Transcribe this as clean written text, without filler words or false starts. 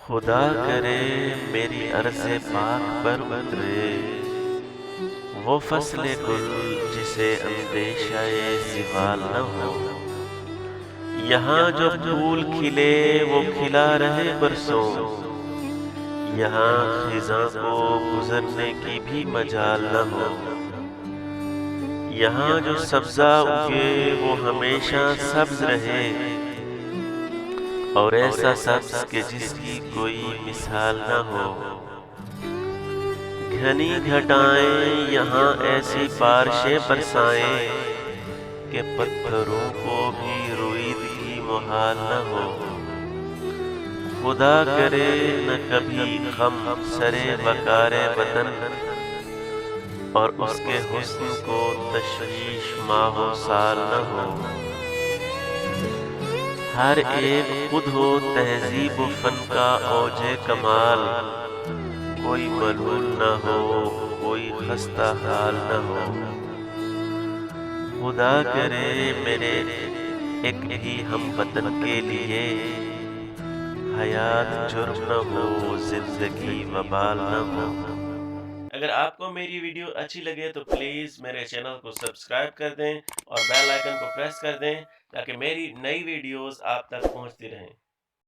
خدا کرے میری عرض پاک پر اترے وہ فصل گل جسے اندیشہ زوال نہ ہو۔ یہاں جو پھول کھلے وہ کھلا رہے برسوں، یہاں خزاں کو گزرنے کی بھی مجال نہ ہو۔ یہاں جو سبزہ اگے وہ ہمیشہ سبز رہے، اور ایسا سبز کہ جس کی کوئی مثال نہ ہو۔ گھنی گھٹائیں یہاں ایسی بارشیں برسائیں کہ پتھروں کو بھی رویدگی محال نہ ہو۔ خدا کرے نہ کبھی غم سرے وقار وطن، اور اس کے حسن کو تشویش ماہ و سال نہ ہو۔ ہر ایک خود ہو تہذیب و فن کا اوج کمال، کوئی ملول نہ ہو کوئی خستہ حال نہ ہو۔ خدا کرے میرے ایک بھی ہم وطن کے لیے حیات جرم نہ ہو زندگی وبال نہ ہو۔ اگر آپ کو میری ویڈیو اچھی لگے تو پلیز میرے چینل کو سبسکرائب کر دیں اور بیل آئیکن کو پریس کر دیں تاکہ میری نئی ویڈیوز آپ تک پہنچتی رہیں۔